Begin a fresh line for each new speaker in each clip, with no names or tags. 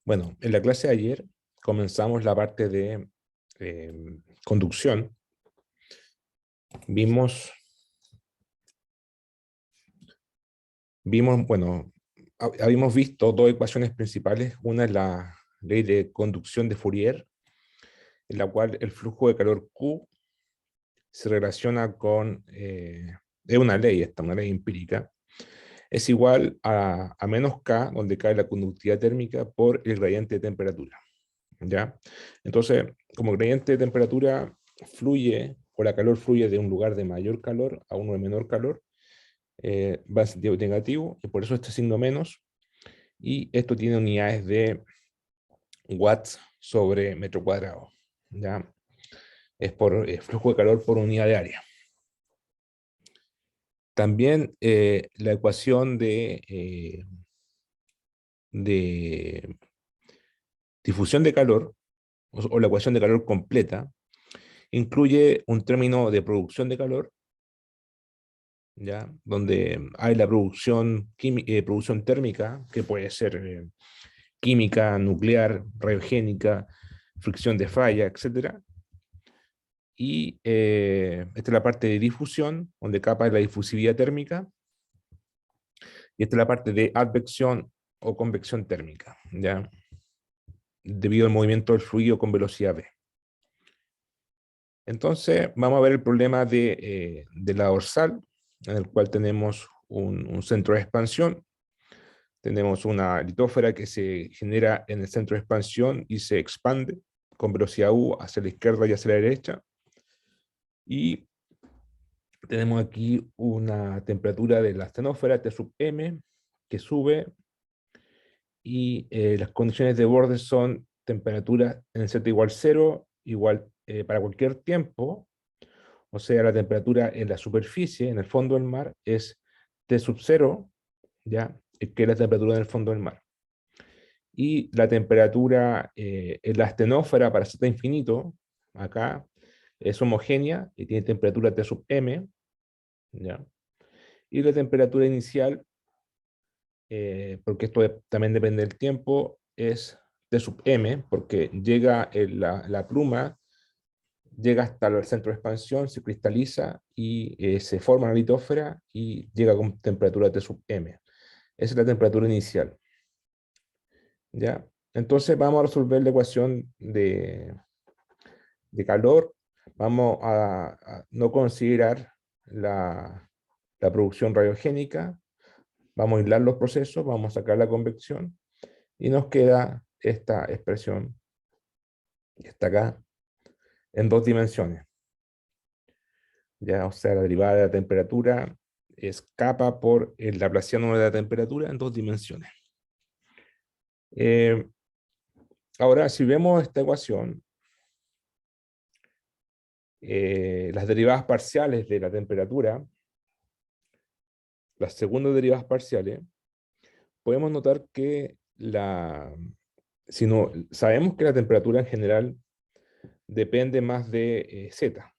Bueno, en la clase de ayer comenzamos la parte de conducción. Bueno, habíamos visto dos ecuaciones principales. Una es la ley de conducción de Fourier, en la cual el flujo de calor Q se relaciona con, es una ley, una ley empírica, es igual a menos K, donde cae la conductividad térmica por el gradiente de temperatura. ¿Ya? Entonces, como el gradiente de temperatura fluye, o la calor fluye de un lugar de mayor calor a uno de menor calor, va en sentido negativo, y por eso este signo menos, y esto tiene unidades de watts sobre metro cuadrado. ¿Ya? Es por flujo de calor por unidad de área. También la ecuación de difusión de calor, o la ecuación de calor completa, incluye un término de producción de calor, ¿ya? Donde hay la producción térmica, que puede ser química, nuclear, radiogénica, fricción de falla, etc. Y esta es la parte de difusión, donde capa es la difusividad térmica, y esta es la parte de advección o convección térmica, ¿ya? Debido al movimiento del fluido con velocidad v. Entonces, vamos a ver el problema de la dorsal, en el cual tenemos un centro de expansión. Tenemos una litósfera que se genera en el centro de expansión y se expande con velocidad u hacia la izquierda y hacia la derecha. Y tenemos aquí una temperatura de la astenósfera, T sub m, que sube, y las condiciones de borde son temperatura en z igual 0, igual para cualquier tiempo. O sea, la temperatura en la superficie, en el fondo del mar, es T sub 0, ¿ya? Que es la temperatura en el fondo del mar. Y la temperatura en la astenósfera para Z infinito, acá, es homogénea y tiene temperatura T sub m, ¿ya? Y la temperatura inicial, porque esto también depende del tiempo, es T sub m, porque llega la pluma, llega hasta el centro de expansión, se cristaliza y se forma la litósfera y llega con temperatura T sub m. Esa es la temperatura inicial, ¿ya? Entonces vamos a resolver la ecuación de calor. Vamos a no considerar la producción radiogénica. Vamos a aislar los procesos, vamos a sacar la convección y nos queda esta expresión que está acá en dos dimensiones. Ya, o sea, la derivada de la temperatura es capa por el laplaciano de la temperatura en dos dimensiones. Ahora, si vemos esta ecuación, las derivadas parciales de la temperatura, las segundas derivadas parciales, podemos notar que sabemos que la temperatura en general depende más de Z,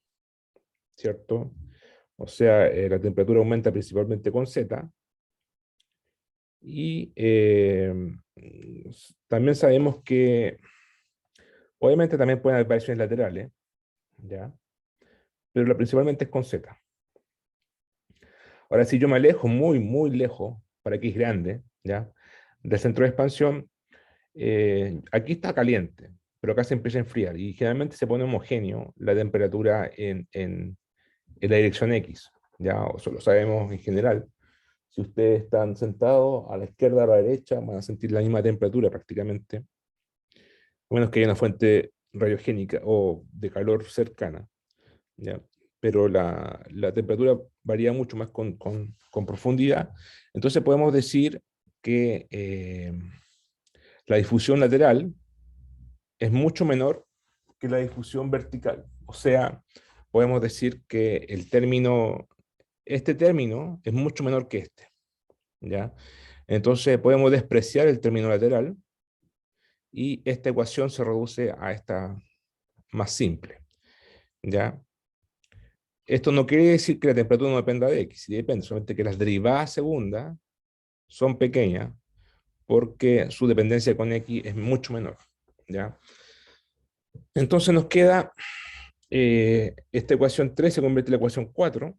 ¿cierto? O sea, la temperatura aumenta principalmente con Z, y también sabemos que obviamente también pueden haber variaciones laterales, ¿ya? Pero principalmente es con Z. Ahora, si yo me alejo muy, muy lejos, para X grande, ¿ya? Del centro de expansión, aquí está caliente, pero acá se empieza a enfriar y generalmente se pone homogéneo la temperatura en la dirección X, ¿ya? Eso lo sabemos en general. Si ustedes están sentados a la izquierda o a la derecha, van a sentir la misma temperatura prácticamente, a menos que haya una fuente radiogénica o de calor cercana, ¿ya? Pero la temperatura varía mucho más con profundidad. Entonces podemos decir que la difusión lateral es mucho menor que la difusión vertical. O sea, podemos decir que este término es mucho menor que este, ¿ya? Entonces podemos despreciar el término lateral y esta ecuación se reduce a esta más simple, ¿ya? Esto no quiere decir que la temperatura no dependa de X, sí depende, solamente que las derivadas segundas son pequeñas, porque su dependencia con X es mucho menor, ¿ya? Entonces nos queda esta ecuación 3 se convierte en la ecuación 4,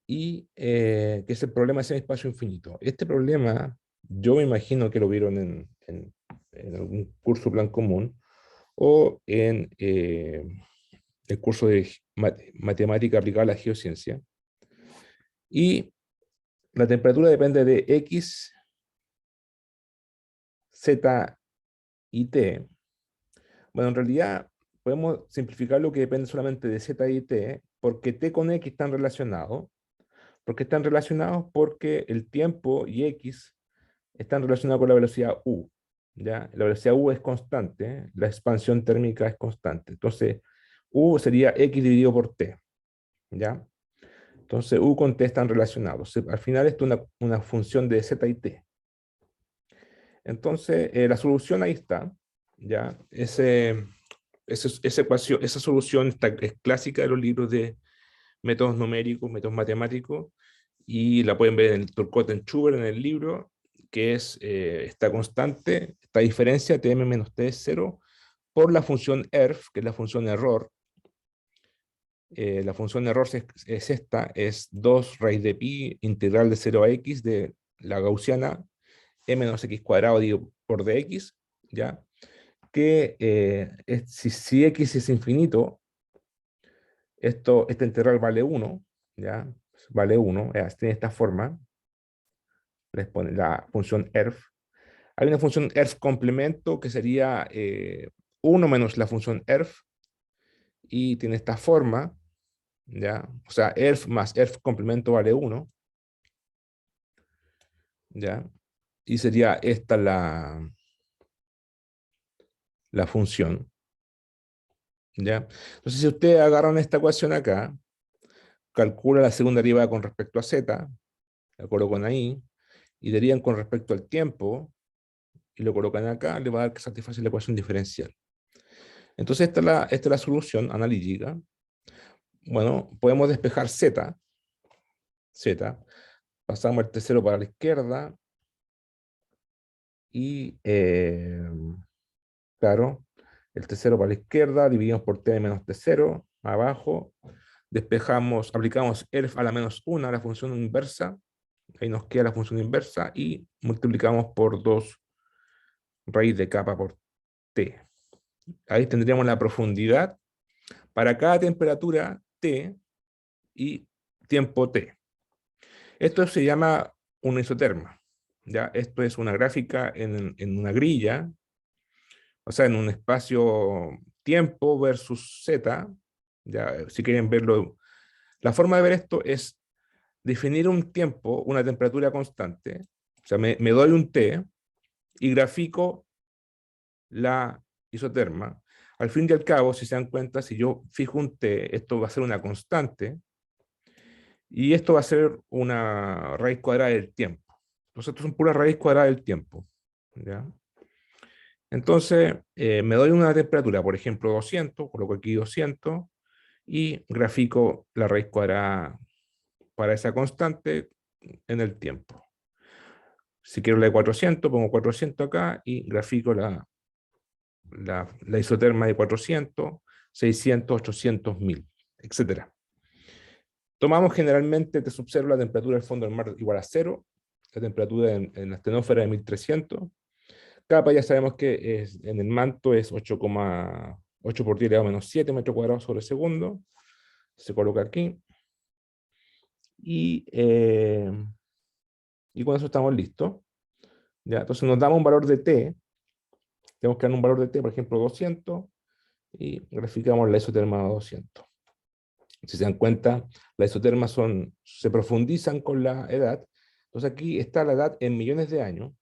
y que es el problema de semi-espacio infinito. Este problema, yo me imagino que lo vieron en algún curso plan común, o en el curso de matemática aplicada a la geociencia. Y la temperatura depende de X, Z y T. Bueno, en realidad podemos simplificar lo que depende solamente de Z y T, porque T con X están relacionados. ¿Por qué están relacionados? Porque el tiempo y X están relacionados con la velocidad U. ¿Ya? La velocidad U es constante, la expansión térmica es constante. Entonces, U sería X dividido por T. ¿Ya? Entonces, U con T están relacionados. Al final, esto es una función de Z y T. Entonces, la solución ahí está. ¿Ya? Esa ecuación, esa solución es clásica de los libros de métodos numéricos, métodos matemáticos, y la pueden ver en el Turcotte-Schubert en el libro, que es esta constante, esta diferencia, Tm menos T es 0, por la función ERF, que es la función error. La función error es esta, es 2 raíz de pi integral de 0 a x de la gaussiana e menos x cuadrado dividido por dx, ¿ya? Que si x es infinito, esta integral vale 1, ¿ya? Vale 1, tiene esta forma, les pone la función ERF. Hay una función ERF complemento que sería 1 menos la función ERF, y tiene esta forma, ¿ya? O sea, ERF más ERF complemento vale 1, ¿ya? Y sería esta la función, ¿ya? Entonces, si ustedes agarran esta ecuación acá, calcula la segunda derivada con respecto a z, la colocan ahí, y derivan con respecto al tiempo, y lo colocan acá, le va a dar que satisface la ecuación diferencial. Entonces, esta es la solución analítica. Bueno, podemos despejar z, pasamos el T0 para la izquierda, y claro, el T0 para la izquierda, dividimos por T menos T0, abajo, despejamos, aplicamos ERF a la menos 1, la función inversa, ahí nos queda la función inversa, y multiplicamos por 2 raíz de kappa por T. Ahí tendríamos la profundidad para cada temperatura T y tiempo T. Esto se llama una isoterma. ¿Ya? Esto es una gráfica en una grilla, o sea, en un espacio tiempo versus z. ¿Ya? Si quieren verlo, la forma de ver esto es definir un tiempo, una temperatura constante, o sea, me doy un T y grafico la isoterma. Al fin y al cabo, si se dan cuenta, si yo fijo un T, esto va a ser una constante, y esto va a ser una raíz cuadrada del tiempo. Entonces, esto es pura raíz cuadrada del tiempo. ¿Ya? Entonces, me doy una temperatura, por ejemplo, 200, coloco aquí 200, y grafico la raíz cuadrada para esa constante en el tiempo. Si quiero la de 400, pongo 400 acá y grafico la isoterma de 400, 600, 800, 1000, etc. Tomamos generalmente, te observo la temperatura del fondo del mar igual a 0, la temperatura en la astenósfera de 1300. Capa ya sabemos que en el manto es 8,8 por 10 elevado a menos 7 metros cuadrados sobre segundo. Se coloca aquí. Y con eso estamos listos. ¿Ya? Entonces nos damos un valor de T. Tenemos que dar un valor de T, por ejemplo, 200. Y graficamos la isoterma a 200. Si se dan cuenta, las isotermas se profundizan con la edad. Entonces aquí está la edad en millones de años.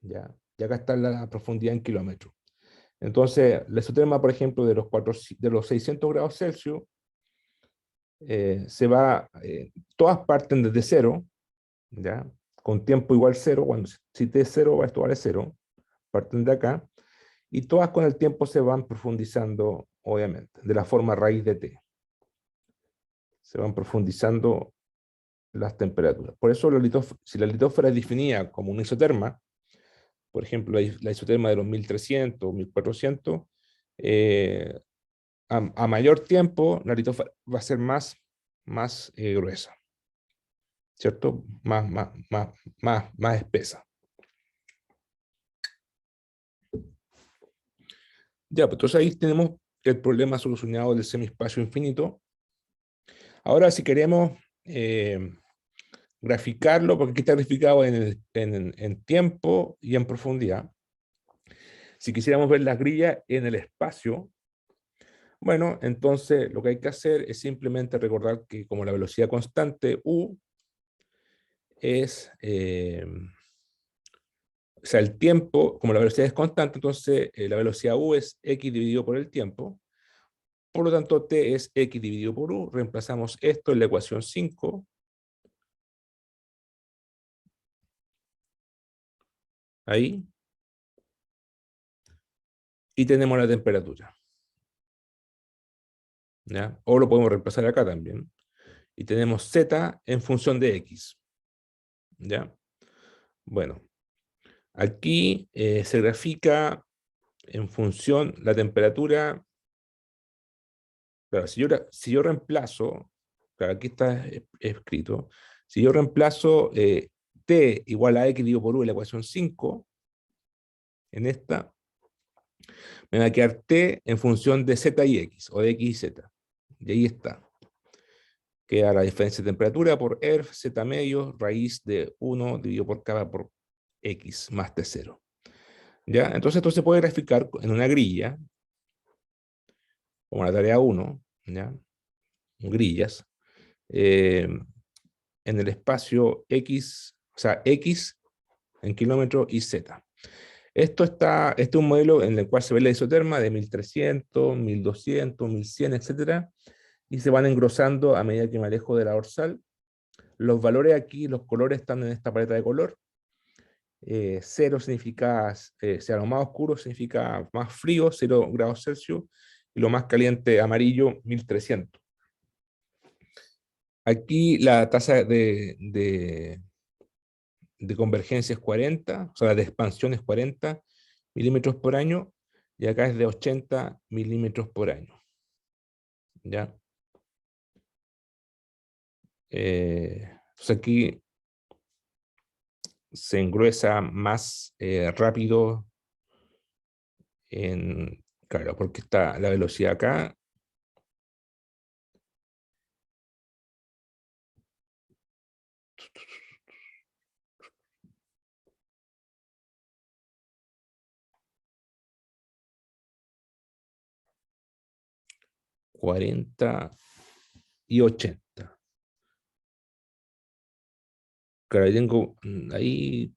¿Ya? Y acá está la profundidad en kilómetros. Entonces, la isoterma, por ejemplo, de los 600 grados Celsius, todas parten desde cero, ¿ya? Con tiempo igual cero, cuando si t es cero, esto vale cero, parten de acá, y todas con el tiempo se van profundizando, obviamente, de la forma raíz de t. Se van profundizando las temperaturas. Por eso si la litósfera es definida como una isoterma, por ejemplo, la isoterma de los 1300 o 1400, eh, a mayor tiempo la litósfera va a ser más gruesa, ¿cierto? Más espesa. Ya, pues entonces ahí tenemos el problema solucionado del semiespacio infinito. Ahora, si queremos graficarlo, porque aquí está graficado en tiempo y en profundidad. Si quisiéramos ver las grillas en el espacio, bueno, entonces lo que hay que hacer es simplemente recordar que como la velocidad constante U es, o sea, el tiempo, como la velocidad es constante, entonces la velocidad U es x dividido por el tiempo. Por lo tanto, t es x dividido por u. Reemplazamos esto en la ecuación 5. Ahí. Y tenemos la temperatura. ¿Ya? O lo podemos reemplazar acá también. Y tenemos z en función de x. ¿Ya? Bueno, aquí se grafica en función la temperatura. Claro, si yo reemplazo, claro, aquí está escrito, si yo reemplazo t igual a x dividido por u en la ecuación 5, en esta, me va a quedar t en función de z y x, o de x y z. Y ahí está. Queda la diferencia de temperatura por ERF, z medio, raíz de 1 dividido por k por x más t0. ¿Ya? Entonces esto se puede graficar en una grilla, como la tarea 1, ¿ya? Grillas, en el espacio x, o sea, x en kilómetros y z. Este es un modelo en el cual se ve la isoterma de 1300, 1200, 1100, etc. Y se van engrosando a medida que me alejo de la dorsal. Los valores aquí, los colores están en esta paleta de color. 0 significa, sea lo más oscuro significa más frío, 0 grados Celsius, y lo más caliente amarillo, 1300. Aquí la tasa de convergencia es 40, o sea, de expansión es 40 milímetros por año, y acá es de 80 milímetros por año. ¿Ya? Entonces aquí se engruesa más rápido claro, porque está la velocidad acá. ...40 y 80. Claro, ahí tengo, ahí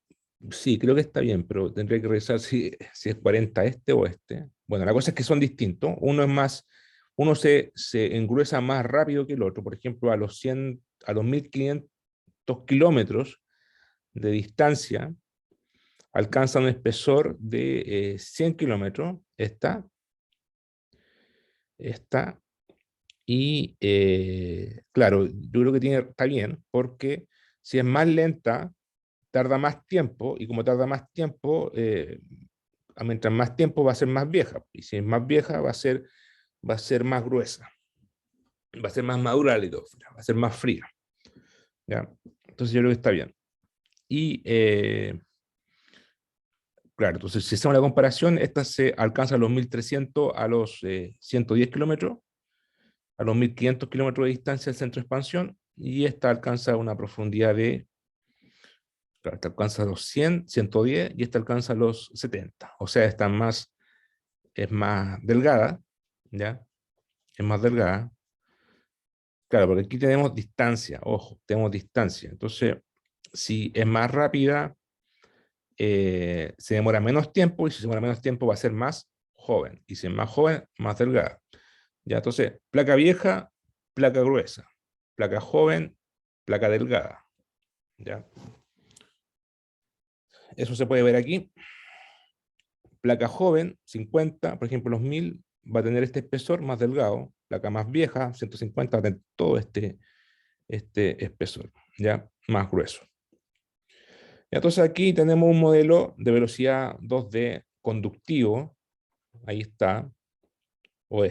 sí, creo que está bien, pero tendría que revisar si es 40 este o este. Bueno, la cosa es que son distintos. Uno se engruesa más rápido que el otro. Por ejemplo, a los 1500 kilómetros de distancia, alcanza un espesor de 100 kilómetros. Esta, y claro, yo creo que está bien, porque si es más lenta, tarda más tiempo, y como tarda más tiempo, mientras más tiempo va a ser más vieja, y si es más vieja va a ser más gruesa, va a ser más madura la litósfera, va a ser más fría. ¿Ya? Entonces yo creo que está bien. Y claro, entonces si hacemos la comparación, esta se alcanza a los 1300 a los 110 kilómetros, a los 1500 kilómetros de distancia del centro de expansión, y esta alcanza una profundidad de, claro, esta alcanza los 100, 110, y esta alcanza los 70. O sea, es más delgada, ¿ya? Es más delgada. Claro, porque aquí tenemos distancia, ojo, tenemos distancia. Entonces, si es más rápida, se demora menos tiempo, y si se demora menos tiempo va a ser más joven. Y si es más joven, más delgada. ¿Ya? Entonces, placa vieja, placa gruesa. Placa joven, placa delgada. ¿Ya? Eso se puede ver aquí. Placa joven, 50, por ejemplo, los 1000, va a tener este espesor más delgado. Placa más vieja, 150, va a tener todo este espesor. ya, más grueso. Entonces aquí tenemos un modelo de velocidad 2D conductivo, ahí está, o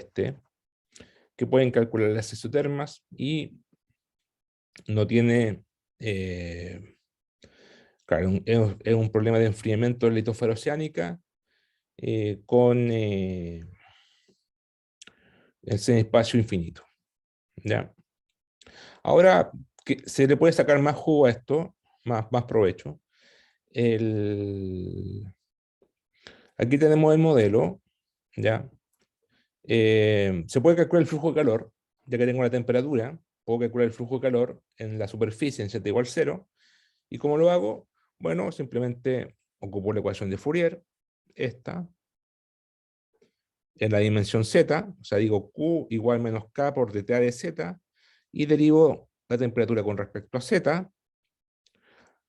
que pueden calcular las isotermas y no tiene, claro, es un problema de enfriamiento de la litosfera oceánica con ese espacio infinito, ¿ya? Ahora, que se le puede sacar más jugo a esto, más provecho. Aquí tenemos el modelo, ¿ya? Se puede calcular el flujo de calor, ya que tengo la temperatura, puedo calcular el flujo de calor en la superficie en z igual 0. ¿Y cómo lo hago? Bueno, simplemente ocupo la ecuación de Fourier, esta, en la dimensión z, o sea, digo Q igual menos K por dTA de z, y derivo la temperatura con respecto a z.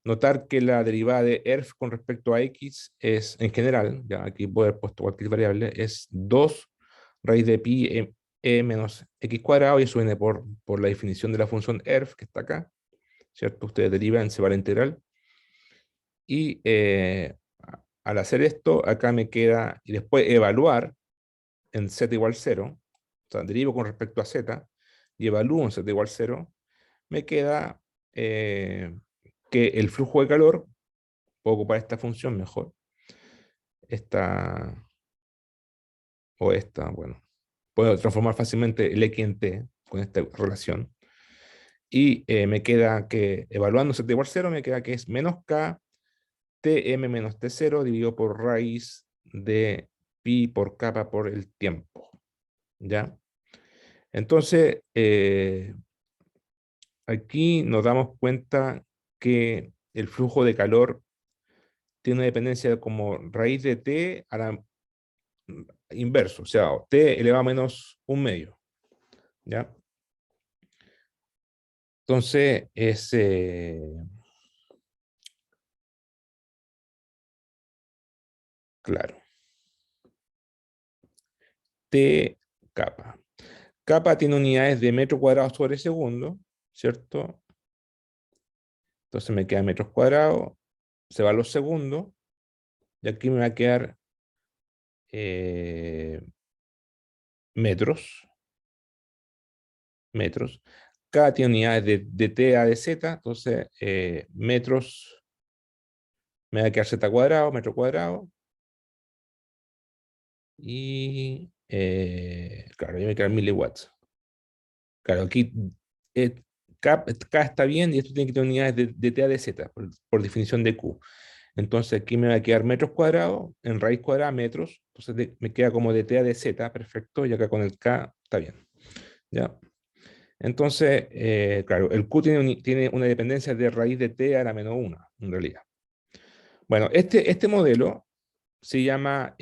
Notar que la derivada de ERF con respecto a X es, en general, ya aquí puedo haber puesto cualquier variable, es 2 raíz de pi menos X cuadrado, y eso viene por la definición de la función ERF, que está acá, ¿cierto? Ustedes derivan, se va a la integral. Y al hacer esto, acá me queda, y después evaluar en z igual 0, o sea, derivo con respecto a z, y evalúo en z igual 0, me queda que el flujo de calor, puedo ocupar esta función mejor, esta o esta, bueno, puedo transformar fácilmente el X en T con esta relación, y me queda que, evaluando z igual 0, me queda que es menos K Tm menos T0 dividido por raíz de pi por kappa por el tiempo, ¿ya? Entonces, aquí nos damos cuenta que el flujo de calor tiene una dependencia como raíz de t a la inverso, o sea, t elevado a menos un medio, ¿ya? Entonces, claro, t kappa. Kappa tiene unidades de metro cuadrado sobre segundo, ¿cierto? Entonces me queda metros cuadrados, se va a los segundos, y aquí me va a quedar eh, metros, metros. Cada tiene unidades de t a de z, entonces metros, me va a quedar z cuadrado, metro cuadrado, y claro, ya me quedan miliwatts. Claro, aquí eh, K está bien, y esto tiene que tener unidades de t a de z, por definición de Q. Entonces aquí me va a quedar metros cuadrados, en raíz cuadrada metros, entonces me queda como de t a de z, perfecto, y acá con el K está bien, ¿ya? Entonces, claro, el Q tiene una dependencia de raíz de t a la menos 1, en realidad. Bueno, este modelo se llama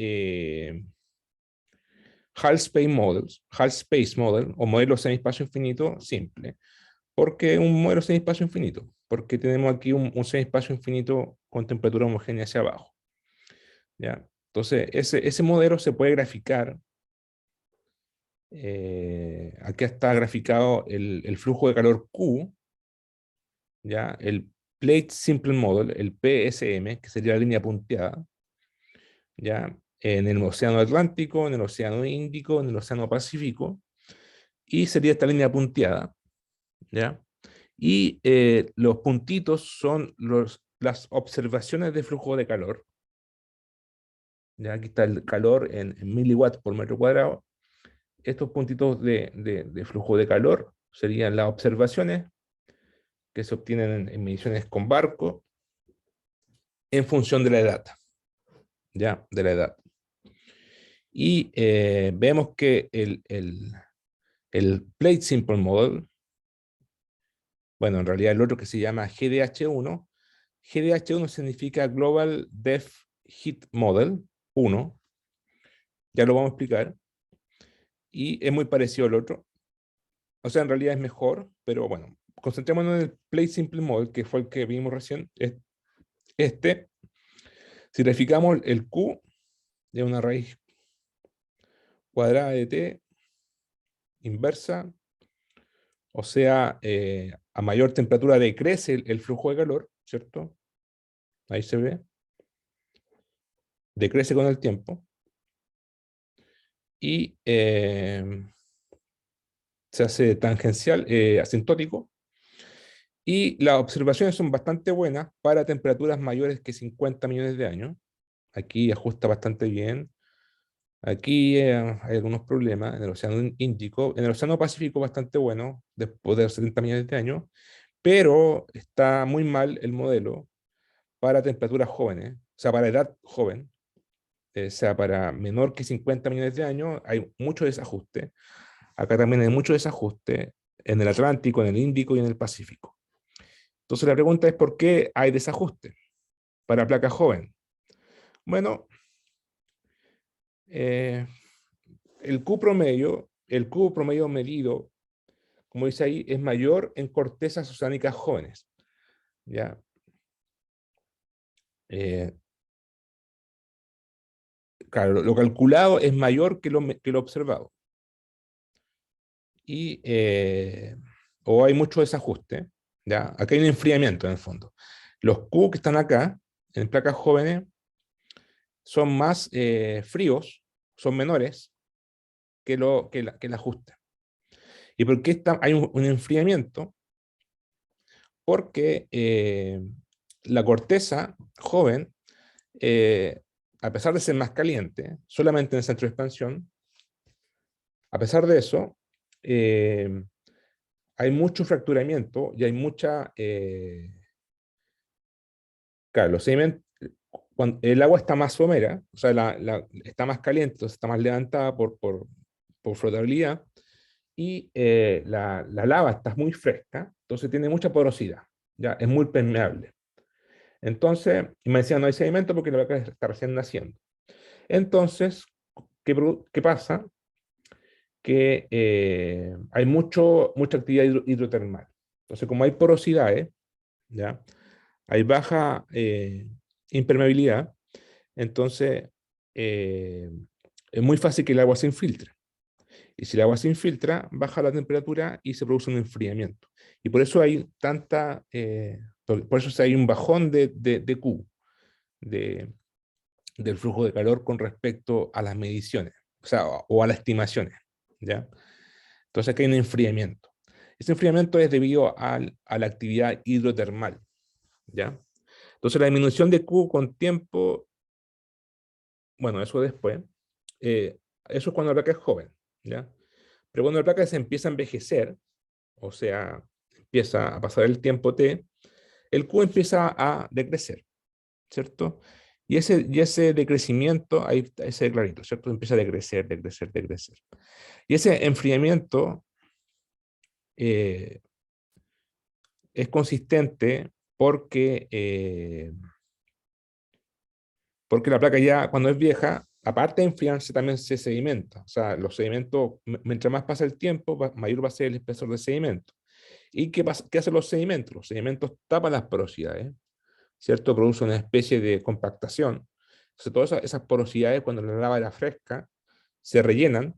Hall Space Model, o modelo semiespacio infinito simple. ¿Por qué un modelo semiespacio infinito? Porque tenemos aquí un semiespacio infinito con temperatura homogénea hacia abajo, ¿ya? Entonces, ese modelo se puede graficar. Aquí está graficado el flujo de calor Q, ¿ya? El Plate Simple Model, el PSM, que sería la línea punteada, ¿ya? En el océano Atlántico, en el océano Índico, en el océano Pacífico, y sería esta línea punteada, ¿ya? Y los puntitos son las observaciones de flujo de calor, ¿ya? Aquí está el calor en miliwatts por metro cuadrado. Estos puntitos de flujo de calor serían las observaciones que se obtienen en mediciones con barco en función de la edad, ¿ya? De la edad. Y vemos que el Plate Simple Model, bueno, en realidad el otro que se llama GDH1, GDH1 significa Global Depth Heat Model 1, ya lo vamos a explicar, y es muy parecido al otro, o sea, en realidad es mejor, pero bueno, concentrémonos en el Plate Simple Model, que fue el que vimos recién, este. Si verificamos el Q de una raíz cuadrada de t inversa, o sea, a mayor temperatura decrece el flujo de calor, ¿cierto? Ahí se ve. Decrece con el tiempo. Y se hace tangencial, asintótico. Y las observaciones son bastante buenas para temperaturas mayores que 50 millones de años. Aquí ajusta bastante bien. Aquí hay algunos problemas en el Océano Índico. En el Océano Pacífico bastante bueno, después de 70 millones de años, pero está muy mal el modelo para temperaturas jóvenes, o sea, para edad joven, o sea, para menor que 50 millones de años, hay mucho desajuste. Acá también hay mucho desajuste en el Atlántico, en el Índico y en el Pacífico. Entonces la pregunta es, ¿por qué hay desajuste para placa joven? Bueno, eh, el Q promedio medido, como dice ahí, es mayor en cortezas oceánicas jóvenes. ¿Ya? Eh, claro, lo calculado es mayor que lo observado. Y, o hay mucho desajuste. ¿Ya? Acá hay un enfriamiento en el fondo. Los Q que están acá, en placas jóvenes, son más fríos, son menores que el ajuste. ¿Y por qué hay un enfriamiento? Porque la corteza joven, a pesar de ser más caliente, solamente en el centro de expansión, a pesar de eso, eh, hay mucho fracturamiento y hay mucha... claro, los sedimentos, cuando el agua está más somera, o sea, está más caliente, entonces está más levantada por flotabilidad, y la lava está muy fresca, entonces tiene mucha porosidad, ya es muy permeable. Entonces, y me decían, no hay sedimento porque la vaca está recién naciendo. Entonces, ¿qué pasa? Que hay mucha actividad hidrotermal. Entonces, como hay porosidades, ¿ya? Hay baja impermeabilidad, entonces es muy fácil que el agua se infiltre. Y si el agua se infiltra, baja la temperatura y se produce un enfriamiento. Y por eso hay por eso hay un bajón de Q, de, del flujo de calor con respecto a las mediciones, o sea, o a las estimaciones, ¿ya? Entonces aquí hay un enfriamiento. Ese enfriamiento es debido a la actividad hidrotermal, ¿ya? Entonces la disminución de Q con tiempo, bueno, eso después, eso es cuando la placa es joven, ¿ya? Pero cuando la placa se empieza a envejecer, o sea, empieza a pasar el tiempo T, el Q empieza a decrecer, ¿cierto? Y ese decrecimiento, ahí está ese clarito, ¿cierto? Empieza a decrecer, decrecer, decrecer. Y ese enfriamiento eh, es consistente porque la placa ya, cuando es vieja, aparte de enfriarse, también se sedimenta. O sea, los sedimentos, mientras más pasa el tiempo, mayor va a ser el espesor de sedimento. ¿Y qué hacen los sedimentos? Los sedimentos tapan las porosidades, ¿cierto? Producen una especie de compactación. Entonces, todas esas porosidades, cuando la lava era fresca, se rellenan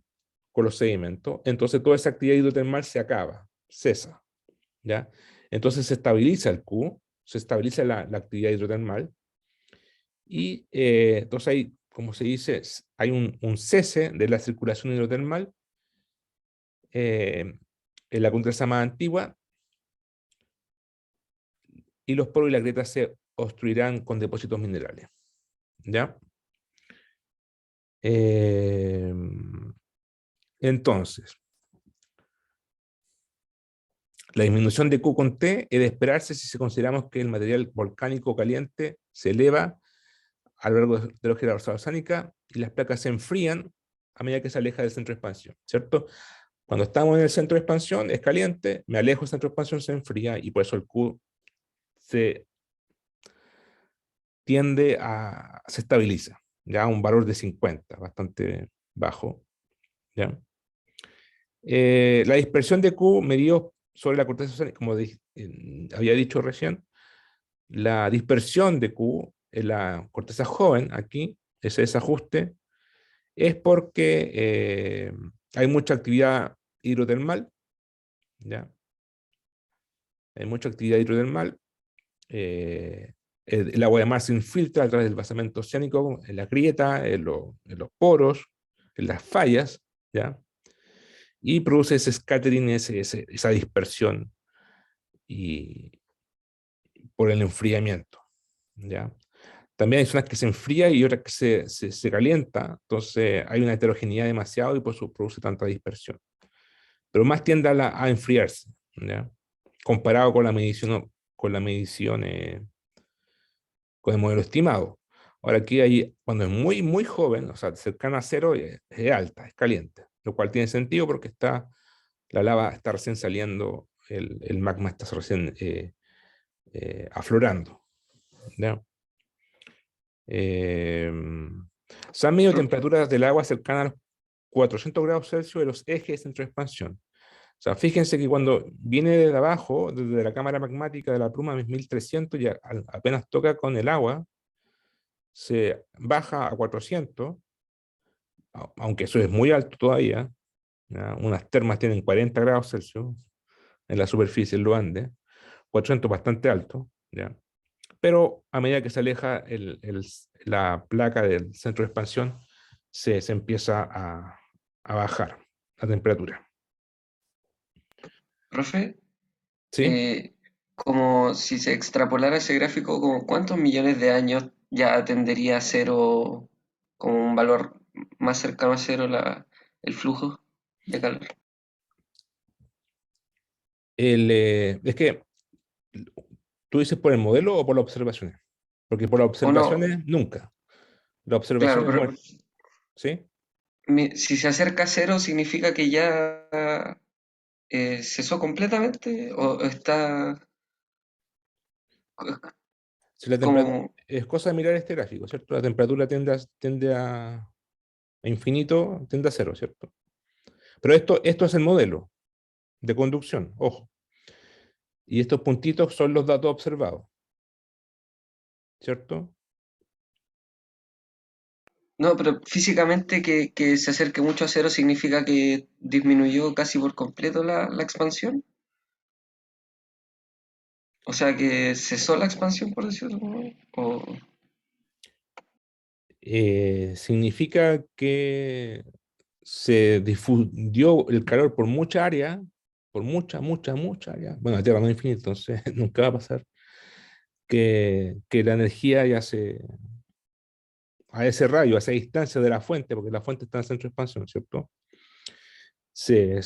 con los sedimentos. Entonces, toda esa actividad hidrotermal se acaba, cesa, ¿ya? Entonces, se estabiliza el Q, se estabiliza la actividad hidrotermal, y entonces hay, como se dice, hay un cese de la circulación hidrotermal en la condesa más antigua, y los poros y la grieta se obstruirán con depósitos minerales. ¿Ya? Eh, entonces, la disminución de Q con T es de esperarse si consideramos que el material volcánico caliente se eleva a lo largo de la órbita oceánica y las placas se enfrían a medida que se aleja del centro de expansión, ¿cierto? Cuando estamos en el centro de expansión es caliente, me alejo del centro de expansión, se enfría, y por eso el Q se se estabiliza, ya a un valor de 50, bastante bajo, ¿ya? La dispersión de Q medido sobre la corteza oceánica, como había dicho recién, la dispersión de Q en la corteza joven, aquí, ese desajuste, es porque hay mucha actividad hidrotermal, ¿ya? hay mucha actividad hidrotermal. El agua de mar se infiltra a través del basamento oceánico, en la grieta, en los poros, en las fallas, ¿ya? Y produce ese scattering, esa dispersión y, por el enfriamiento, ¿ya? También hay zonas que se enfría y otras que se calienta, entonces hay una heterogeneidad demasiado y por eso produce tanta dispersión. Pero más tiende a enfriarse, ¿ya? Comparado con la medición con el modelo estimado. Ahora aquí hay, cuando es muy, muy joven, o sea, cercana a cero, es alta, es caliente, lo cual tiene sentido porque la lava está recién saliendo, el magma está recién aflorando, ¿ya? Eh, Se han medido
Pro-
temperaturas del agua cercanas a los 400 grados Celsius de los ejes de centro de expansión. O sea, fíjense que cuando viene de abajo, desde la cámara magmática de la pluma 1300, ya apenas toca con el agua, se baja a 400, aunque eso es muy alto todavía, ¿ya? Unas termas tienen 40 grados Celsius en la superficie, en los Andes, 400 bastante alto, ¿ya? Pero a medida que se aleja la placa del centro de expansión, se empieza a bajar la temperatura.
Profe,
¿Sí?
eh, como si se extrapolara ese gráfico, como ¿cuántos millones de años ya tendería a cero, como un valor más cercano a cero el flujo de calor?
Es que tú dices por el modelo o por las observaciones. Porque por las
O no,
observaciones, nunca. Las
claro,
observaciones,
pero
bueno, ¿sí?
si se acerca a cero significa que ya cesó completamente o está
Si la temperatura,
como...
es cosa de mirar este gráfico, ¿cierto? La temperatura tiende a infinito, tiende a cero, ¿cierto? Pero esto es el modelo de conducción, ojo. Y estos puntitos son los datos observados, ¿cierto?
No, pero físicamente que se acerque mucho a cero significa que disminuyó casi por completo la expansión. O sea que cesó la expansión, por decirlo de algún modo.
Significa que se difundió el calor por mucha área, por mucha área. Bueno, la Tierra no es infinita, entonces nunca va a pasar que la energía ya a ese radio, a esa distancia de la fuente, porque la fuente está en el centro de expansión, ¿cierto? Se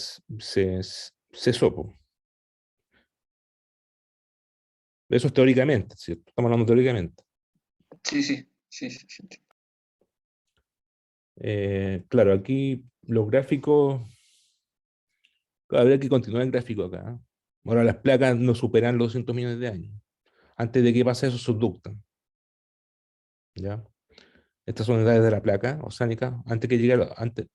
sopo. Eso es teóricamente, ¿cierto? Estamos hablando teóricamente.
Sí, sí, sí, sí, sí.
Claro, aquí los gráficos, habría que continuar el gráfico acá, ¿eh? Ahora las placas no superan los 200 millones de años. Antes de que pase eso, subductan, ¿ya? Estas son edades de la placa oceánica. Antes que llegue antes,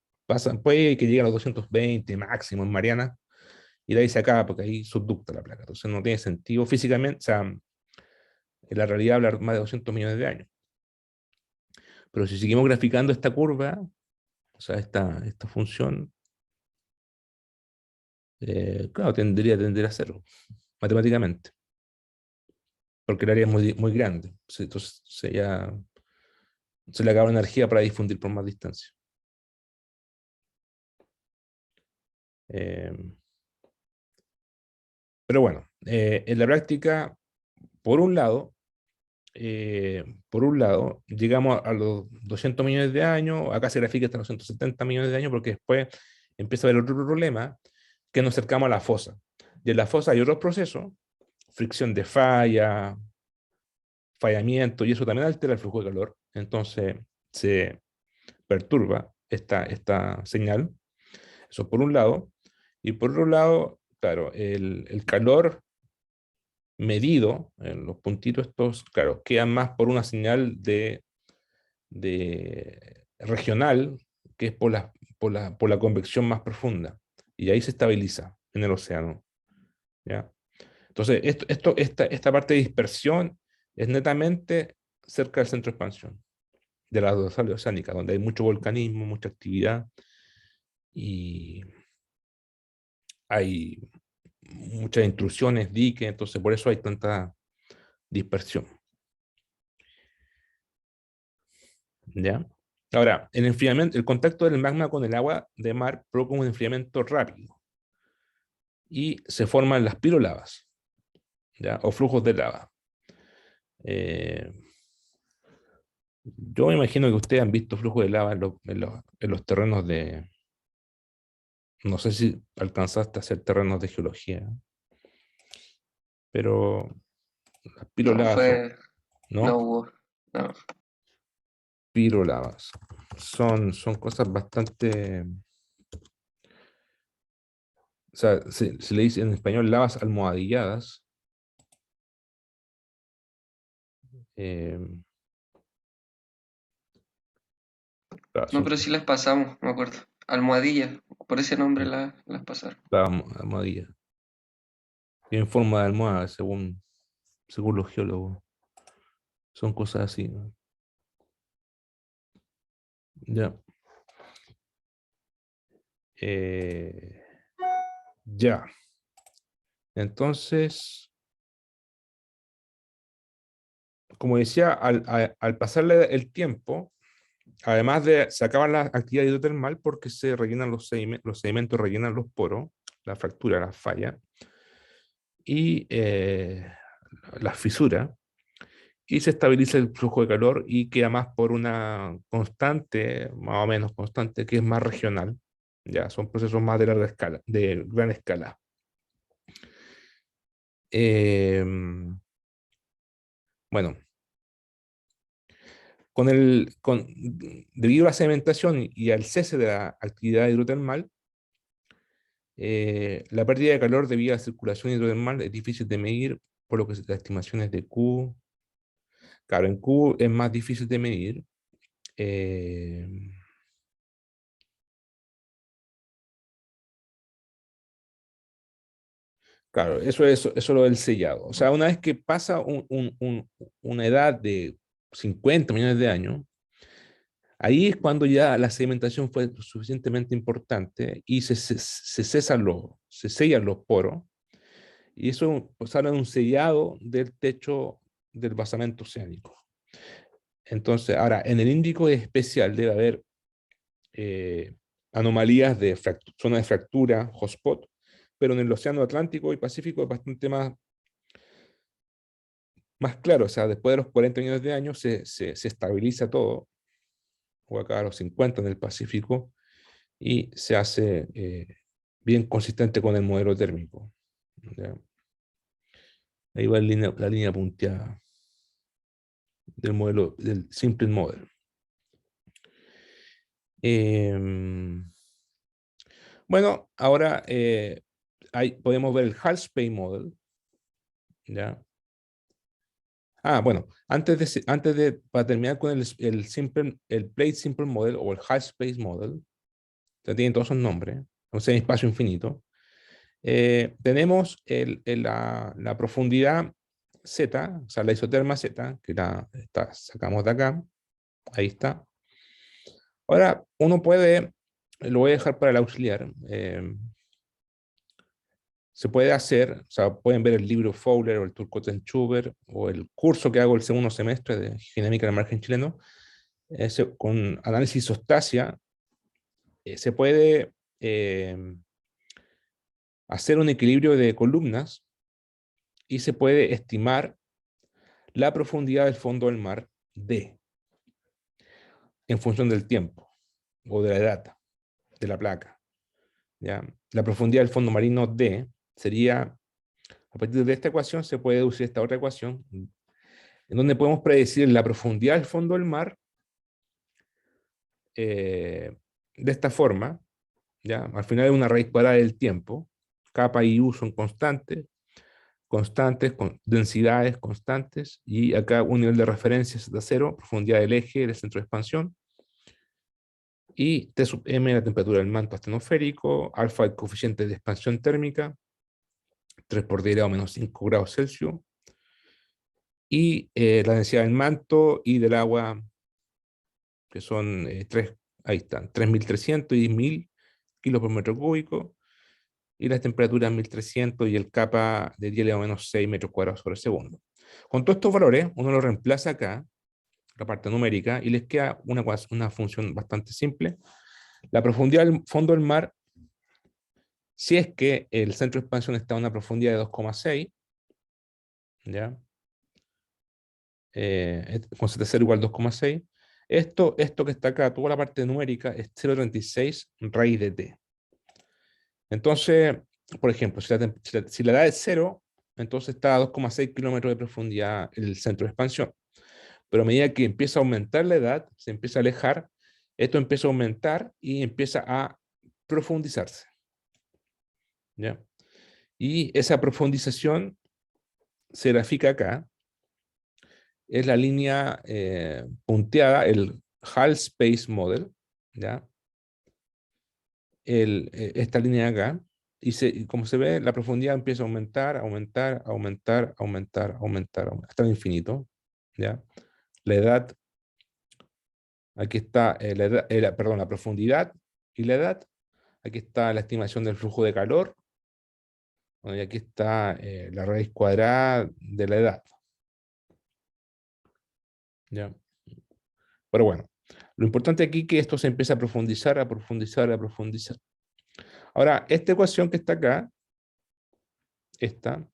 puede que llegue a los 220 máximo en Mariana, y de ahí se acaba, porque ahí subducta la placa. Entonces no tiene sentido físicamente, o sea, en la realidad hablar más de 200 millones de años. Pero si seguimos graficando esta curva, o sea, esta función, claro, tendría a tender a cero, matemáticamente, porque el área es muy, muy grande. Entonces se le acaba la energía para difundir por más distancia. Eh, pero bueno, en la práctica, por un lado, llegamos a los 200 millones de años, acá se grafica hasta los 170 millones de años, porque después empieza a haber otro problema, que nos acercamos a la fosa. Y en la fosa hay otros procesos, fricción de fallamiento, y eso también altera el flujo de calor. Entonces se perturba esta señal. Eso por un lado. Y por otro lado, claro, el calor medido en los puntitos estos, claro, quedan más por una señal de regional, que es por la convección más profunda. Y ahí se estabiliza en el océano, ¿ya? Entonces, esta parte de dispersión es netamente cerca del centro de expansión, de la dorsal oceánica, donde hay mucho volcanismo, mucha actividad y hay muchas intrusiones, diques, entonces por eso hay tanta dispersión. ¿Ya? Ahora, el enfriamiento, el contacto del magma con el agua de mar provoca un enfriamiento rápido y se forman las pirolavas, ¿ya? O flujos de lava. Eh, yo me imagino que ustedes han visto flujos de lava en los terrenos de... No sé si alcanzaste a hacer terrenos de geología, pero las
No,
pirolavas son,
no
¿no?
hubo, no.
Pirolavas. Son cosas bastante... O sea, se le dice en español lavas almohadilladas. eh, claro,
No,
son
pero sí las pasamos, me acuerdo. Almohadilla, por ese nombre las pasaron.
lavas almohadillas. Tienen forma de almohada, según los geólogos. Son cosas así, ¿no? Ya. Eh, ya. Entonces, como decía, al pasarle el tiempo, además de se acaban las actividades hidrotermal porque se rellenan los sedimentos rellenan los poros, la fractura, la falla y las fisuras, y se estabiliza el flujo de calor y queda más por una constante, más o menos constante, que es más regional. Ya, son procesos más de larga escala, de gran escala. Eh, bueno, debido a la sedimentación y al cese de la actividad hidrotermal, la pérdida de calor debido a la circulación hidrotermal es difícil de medir, por lo que las estimaciones de Q, claro, en Q es más difícil de medir. eh, claro, eso es lo del sellado. O sea, una vez que pasa una edad de 50 millones de años, ahí es cuando ya la sedimentación fue suficientemente importante y se sellan los poros. Y eso pues, habla de un sellado del techo del basamento oceánico. Entonces, ahora, en el Índico es especial, debe haber anomalías de zona de fractura, hotspot, pero en el Océano Atlántico y Pacífico es bastante más claro. O sea, después de los 40 millones de años se estabiliza todo, o acá a los 50 en el Pacífico, y se hace bien consistente con el modelo térmico. ¿Ya? Ahí va la línea punteada del modelo, del simple model. Bueno, ahora podemos ver el Hallspace Model, ¿ya? Bueno, para terminar con el Plate Simple Model o el Hallspace Model, ya tienen todos esos nombres, o sea, en espacio infinito, tenemos la profundidad Z, o sea, la isoterma Z, que sacamos de acá, ahí está. Ahora, lo voy a dejar para el auxiliar, se puede hacer, o sea, pueden ver el libro Fowler o el Turcotten-Schuber o el curso que hago el segundo semestre de Dinámica del Margen Chileno, con análisis isostasia, se puede hacer un equilibrio de columnas y se puede estimar la profundidad del fondo del mar D en función del tiempo o de la edad de la placa. ¿Ya? La profundidad del fondo marino D sería, a partir de esta ecuación se puede deducir esta otra ecuación, en donde podemos predecir la profundidad del fondo del mar de esta forma, ¿ya? Al final es una raíz cuadrada del tiempo, kappa y u son constantes, con densidades constantes, y acá un nivel de referencia es de cero, profundidad del eje, del centro de expansión, y T sub m la temperatura del manto astenosférico, alfa el coeficiente de expansión térmica, 3 por 10 menos 5 grados Celsius, y la densidad del manto y del agua, que son ahí están, 3.300 y 1.000 kilos por metro cúbico, y la temperatura 1300 y el kappa de 10 elevado a menos 6 metros cuadrados sobre segundo. Con todos estos valores, uno los reemplaza acá, la parte numérica, y les queda una función bastante simple. La profundidad del fondo del mar, si es que el centro de expansión está a una profundidad de 2,6, ¿ya? Con ZCero igual 2,6. Esto que está acá, toda la parte numérica, es 0,36 raíz de t. Entonces, por ejemplo, si la edad es 0, entonces está a 2,6 kilómetros de profundidad el centro de expansión. Pero a medida que empieza a aumentar la edad, se empieza a alejar, esto empieza a aumentar y empieza a profundizarse. ¿Ya? Y esa profundización se grafica acá. Es la línea punteada, el Hall Space Model, ¿ya? Esta línea de acá, y como se ve, la profundidad empieza a aumentar, aumentar, aumentar, aumentar, aumentar, hasta el infinito, ¿ya? La edad, aquí está perdón, la profundidad y la edad, aquí está la estimación del flujo de calor, bueno, y aquí está la raíz cuadrada de la edad, ¿ya? Pero bueno, lo importante aquí es que esto se empieza a profundizar, a profundizar, a profundizar. Ahora, esta ecuación que está acá, esta,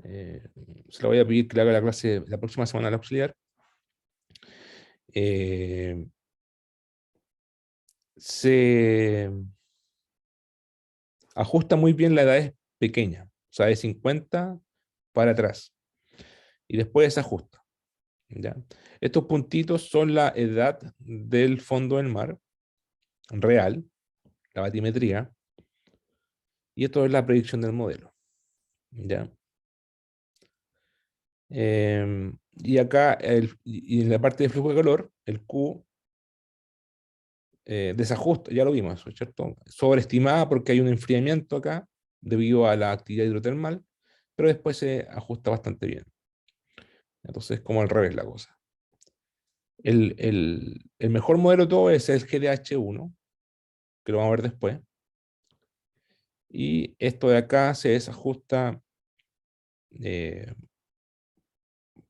eh, se la voy a pedir que la haga la clase la próxima semana al auxiliar. eh, se ajusta muy bien, la edad es pequeña, o sea, de 50 para atrás, y después se ajusta, ¿ya? Estos puntitos son la edad del fondo del mar real, la batimetría, y esto es la predicción del modelo, ¿ya? Y acá, y en la parte de flujo de calor, el Q desajusta, ya lo vimos, ¿cierto? Sobreestimada porque hay un enfriamiento acá debido a la actividad hidrotermal, pero después se ajusta bastante bien. Entonces, como al revés la cosa. El mejor modelo de todo es el GDH1, que lo vamos a ver después. Y esto de acá se desajusta eh,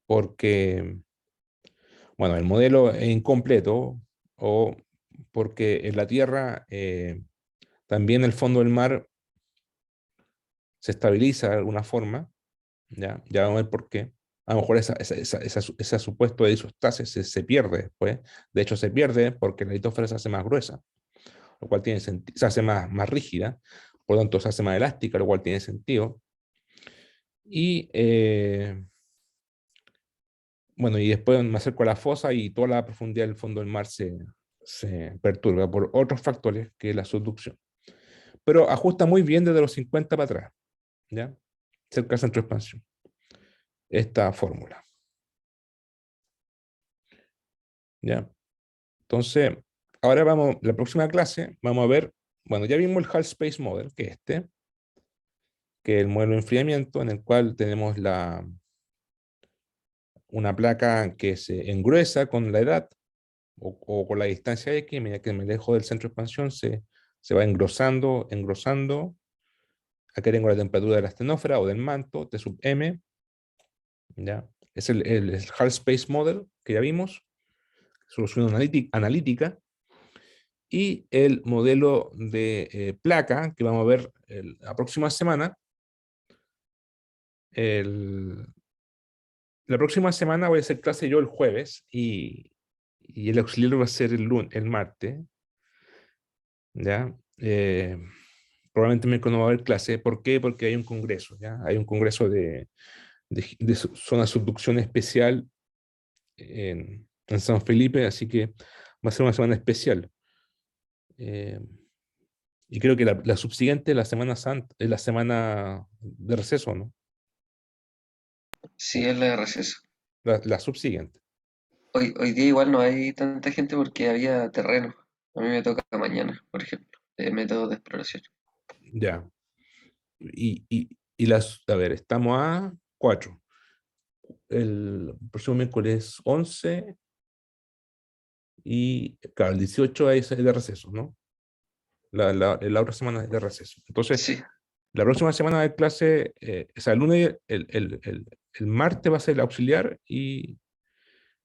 porque, bueno, el modelo es incompleto o porque en la Tierra también el fondo del mar se estabiliza de alguna forma, ya vamos a ver por qué. A lo mejor ese supuesto de isostasis se pierde después. De hecho, se pierde porque la litósfera se hace más gruesa, lo cual tiene se hace más rígida, por lo tanto se hace más elástica, lo cual tiene sentido. Y bueno, y después me acerco a la fosa y toda la profundidad del fondo del mar se perturba por otros factores que la subducción. Pero ajusta muy bien desde los 50 para atrás, ¿ya? Cerca del centro de expansión. Esta fórmula, ¿ya? Entonces, ahora vamos, la próxima clase, vamos a ver, bueno, ya vimos el Hall Space Model, que es el modelo de enfriamiento en el cual tenemos una placa que se engruesa con la edad o con la distancia X, medida que me alejo del centro de expansión, se va engrosando, engrosando. Acá tengo la temperatura de la astenósfera o del manto, T sub M, ¿ya? Es el Hall Space Model que ya vimos, solución analítica, y el modelo de placa que vamos a ver la próxima semana. El, la próxima semana voy a hacer clase yo el jueves y el auxiliar va a ser el martes, ¿ya? Probablemente me no va a haber clase. ¿Por qué? Porque hay un congreso, ¿ya? Hay un congreso de zona de subducción especial en San Felipe, así que va a ser una semana especial. Eh, y creo que la subsiguiente, la Semana Santa, es la semana de receso, ¿no?
Sí, es la de receso.
La subsiguiente.
Hoy día igual no hay tanta gente porque había terreno. A mí me toca mañana, por ejemplo, de métodos de exploración.
Ya. A ver, estamos a 4. El próximo miércoles 11 y, claro, el 18 es de receso, ¿no? la otra semana de receso. Entonces,
Sí.
la próxima semana de clase, o sea, el lunes, el martes va a ser el auxiliar y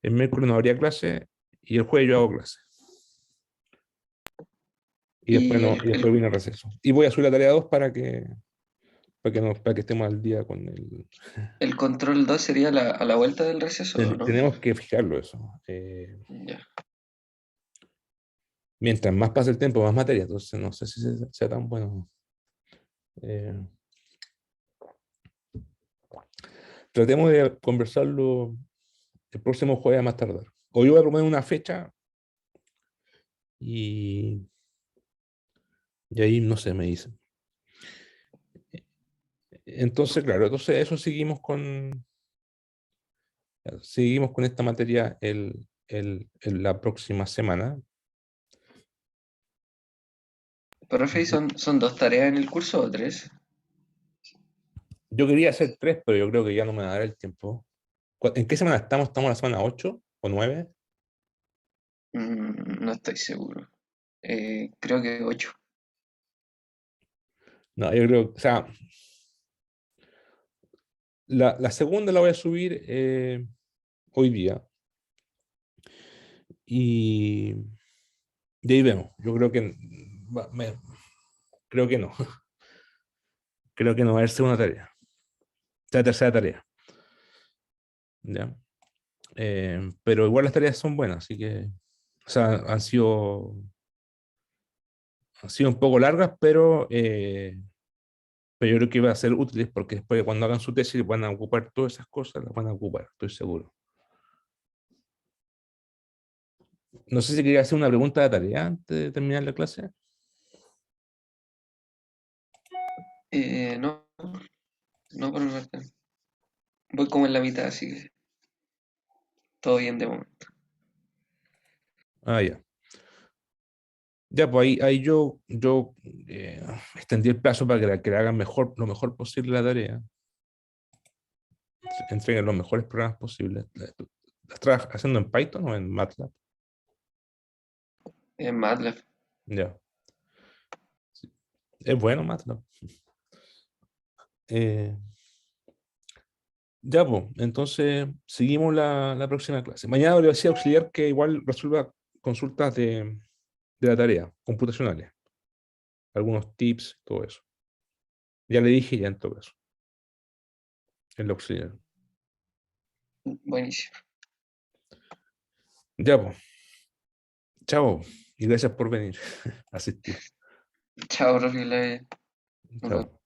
el miércoles no habría clase y el jueves yo hago clase. Y después,
Y
no, y después viene el receso. Y voy a subir la tarea 2 para que estemos al día con el...
el control 2 sería a la vuelta del receso, ¿no?
Tenemos que fijarlo eso.
Ya.
Mientras más pasa el tiempo, más materia. Entonces, no sé si sea tan bueno. Eh, Tratemos de conversarlo el próximo jueves a más tardar. O yo voy a proponer una fecha y, y ahí no sé, me dicen. Entonces, claro, entonces eso seguimos con esta materia la próxima semana.
Profe, ¿son dos tareas en el curso o tres?
Yo quería hacer 3, pero yo creo que ya no me va a dar el tiempo. ¿En qué semana estamos? ¿Estamos en la semana 8 o 9?
No estoy seguro. Creo que ocho.
No, yo creo, o sea, la segunda la voy a subir hoy día y de ahí vemos. Yo creo que, creo que no. Creo que no va a haber segunda tarea. Esta tercera tarea. ¿Ya? Pero igual las tareas son buenas, así que, o sea, han sido un poco largas, pero yo creo que va a ser útiles porque después cuando hagan su tesis van a ocupar todas esas cosas, las van a ocupar, estoy seguro. No sé si quería hacer una pregunta de tarea antes de terminar la clase.
No, no por mi parte. Voy como en la mitad, así que todo bien de momento.
Ah, ya. Ya, pues ahí yo extendí el plazo para que la hagan lo mejor posible la tarea. Entreguen los mejores programas posibles. ¿Estás haciendo en Python o en MATLAB?
En MATLAB.
Ya. Sí. Es bueno MATLAB. Eh, ya, pues, entonces seguimos la próxima clase. Mañana le voy a decir auxiliar que igual resuelva consultas de la tarea, computacionales, algunos tips, todo eso. Ya le dije ya en todo caso, el auxiliar.
Buenísimo.
Ya, pues, chao, y gracias por venir a asistir.
Chao, profe. Nos vemos.
Chao.